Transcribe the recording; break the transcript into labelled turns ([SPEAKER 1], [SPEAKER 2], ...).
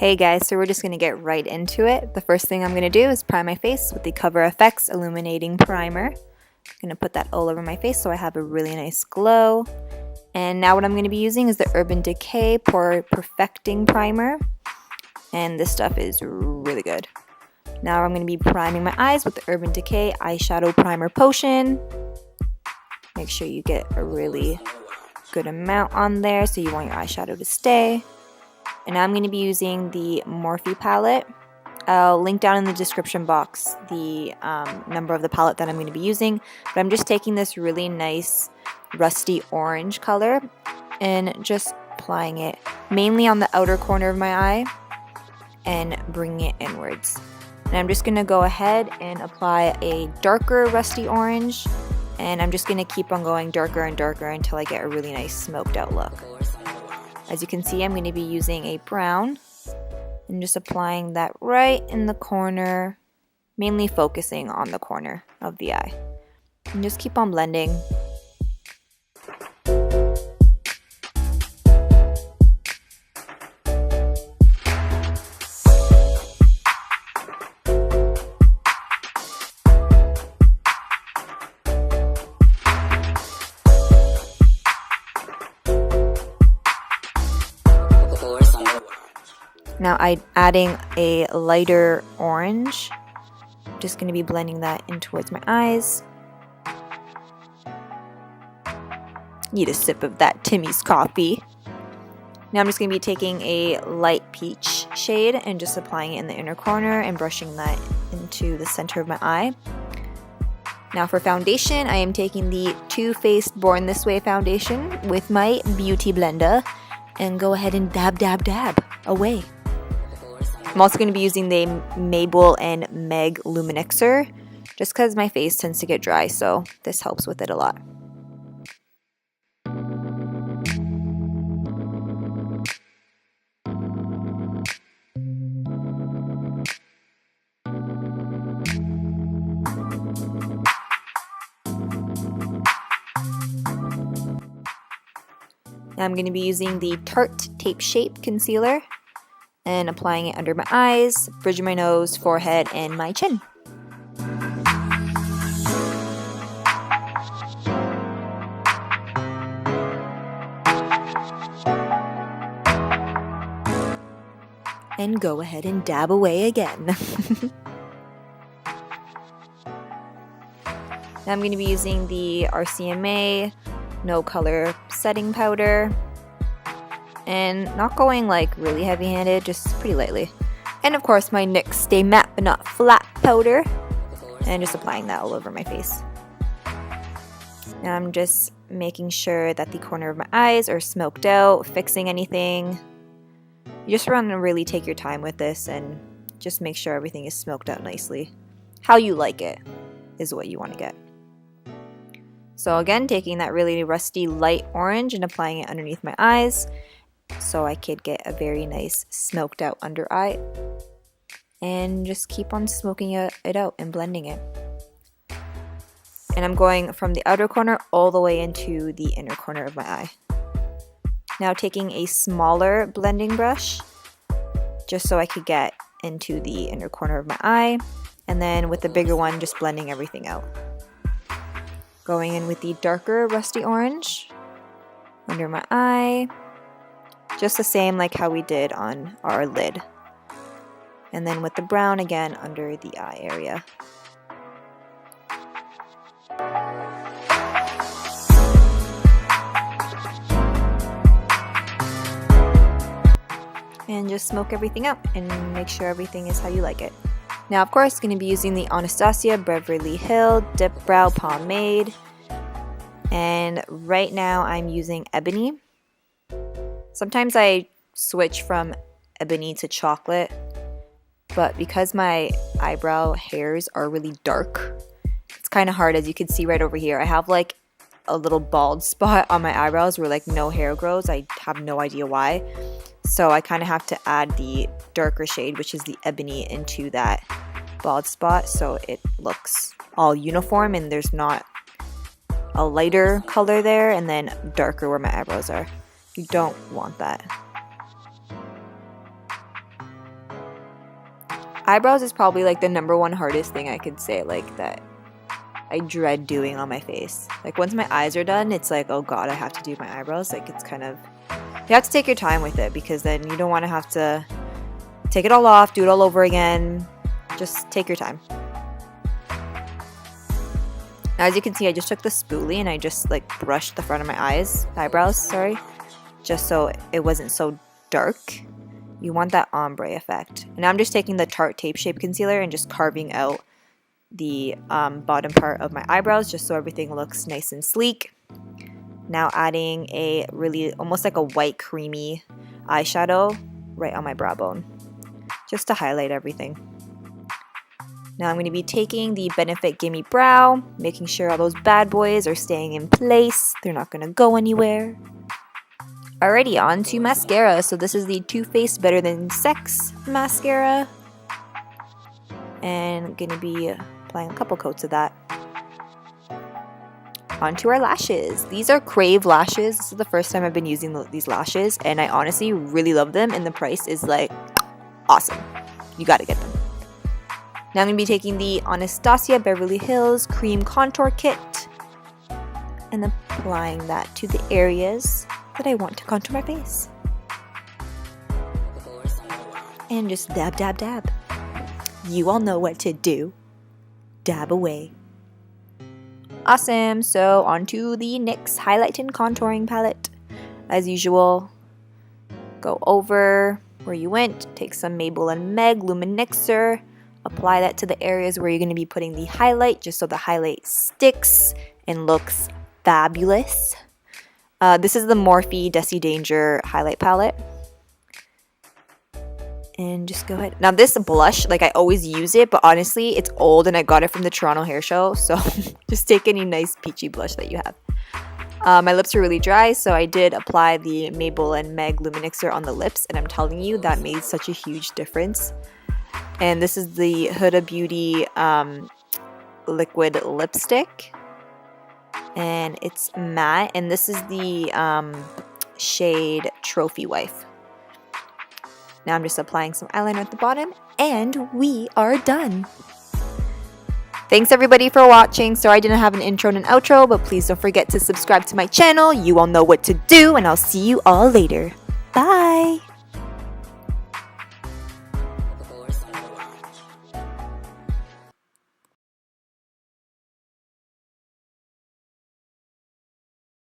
[SPEAKER 1] Hey guys, so we're just going to get right into it. The first thing I'm going to do is prime my face with the Cover FX Illuminating Primer. I'm going to put that all over my face so I have a really nice glow. And now what I'm going to be using is the Urban Decay Pore Perfecting Primer. And this stuff is really good. Now I'm going to be priming my eyes with the Urban Decay Eyeshadow Primer Potion. Make sure you get a really good amount on there so you want your eyeshadow to stay. And now I'm going to be using the Morphe palette. I'll link down in the description box the number of the palette that I'm going to be using. But I'm just taking this really nice rusty orange color and just applying it mainly on the outer corner of my eye and bringing it inwards. And I'm just going to go ahead and apply a darker rusty orange. And I'm just going to keep on going darker and darker until I get a really nice smoked out look. As you can see, I'm going to be using a brown and just applying that right in the corner, mainly focusing on the corner of the eye. And just keep on blending. Now I'm adding a lighter orange. I'm just going to be blending that in towards my eyes. Need a sip of that Timmy's coffee. Now I'm just going to be taking a light peach shade and just applying it in the inner corner and brushing that into the center of my eye. Now for foundation, I am taking the Too Faced Born This Way foundation with my beauty blender and go ahead and dab, dab, dab away. I'm also going to be using the Mable&Meg Lumilixir just because my face tends to get dry, so this helps with it a lot. Now I'm going to be using the Tarte Tape Shape Concealer and applying it under my eyes, bridge of my nose, forehead, and my chin. And go ahead and dab away again. Now I'm going to be using the RCMA No Color Setting Powder. And not going like really heavy-handed, just pretty lightly. And of course my NYX Stay Matte But Not Flat powder. And just applying that all over my face. Now I'm just making sure that the corner of my eyes are smoked out, fixing anything. You just want to really take your time with this and just make sure everything is smoked out nicely. How you like it is what you want to get. So again, taking that really rusty light orange and applying it underneath my eyes, so I could get a very nice smoked out under eye. And just keep on smoking it out and blending it. And I'm going from the outer corner all the way into the inner corner of my eye. Now taking a smaller blending brush, just so I could get into the inner corner of my eye. And then with the bigger one, just blending everything out. Going in with the darker rusty orange under my eye. Just the same like how we did on our lid. And then with the brown again under the eye area. And just smoke everything out and make sure everything is how you like it. Now of course going to be using the Anastasia Beverly Hills Dip Brow Pomade. And right now I'm using Ebony. Sometimes I switch from Ebony to chocolate, but because my eyebrow hairs are really dark, it's kind of hard. As you can see right over here, I have like a little bald spot on my eyebrows where like no hair grows. I have no idea why. So I kind of have to add the darker shade, which is the Ebony, into that bald spot so it looks all uniform and there's not a lighter color there and then darker where my eyebrows are. You don't want that. Eyebrows is probably like the #1 hardest thing I could say, like, that I dread doing on my face. Like, once my eyes are done, it's like, oh god, I have to do my eyebrows. Like, it's kind of, you have to take your time with it, because then you don't want to have to take it all off, do it all over again. Just take your time. Now, as you can see, I just took the spoolie and I just like brushed the front of my eyebrows, sorry, just so it wasn't so dark. You want that ombre effect. And now I'm just taking the Tarte Tape Shape Concealer and just carving out the bottom part of my eyebrows, just so everything looks nice and sleek. Now adding a really, almost like a white creamy eyeshadow right on my brow bone, just to highlight everything. Now I'm going to be taking the Benefit Gimme Brow, making sure all those bad boys are staying in place. They're not going to go anywhere. Alrighty, on to mascara. So this is the Too Faced Better Than Sex mascara. And I'm going to be applying a couple coats of that. On to our lashes. These are Carve Lashes. This is the first time I've been using these lashes, and I honestly really love them, and the price is like awesome. You gotta get them. Now I'm going to be taking the Anastasia Beverly Hills Cream Contour Kit and applying that to the areas that I want to contour my face. And just dab, dab, dab. You all know what to do. Dab away. Awesome, so onto the NYX Highlight and Contouring Palette. As usual, go over where you went, take some Mable&Meg Lumilixir, apply that to the areas where you're going to be putting the highlight, just so the highlight sticks and looks fabulous. This is the Morphe-Deysi Danger Highlight Palette. And just go ahead. Now this blush, like, I always use it, but honestly, it's old and I got it from the Toronto Hair Show. So just take any nice peachy blush that you have. My lips are really dry, so I did apply the Mable&Meg Lumilixir on the lips. And I'm telling you, that made such a huge difference. And this is the Huda Beauty liquid lipstick. And it's matte. And this is the shade Trophy Wife. Now I'm just applying some eyeliner at the bottom, and we are done. Thanks everybody for watching. Sorry I didn't have an intro and an outro, but please don't forget to subscribe to my channel. You all know what to do, and I'll see you all later. Bye!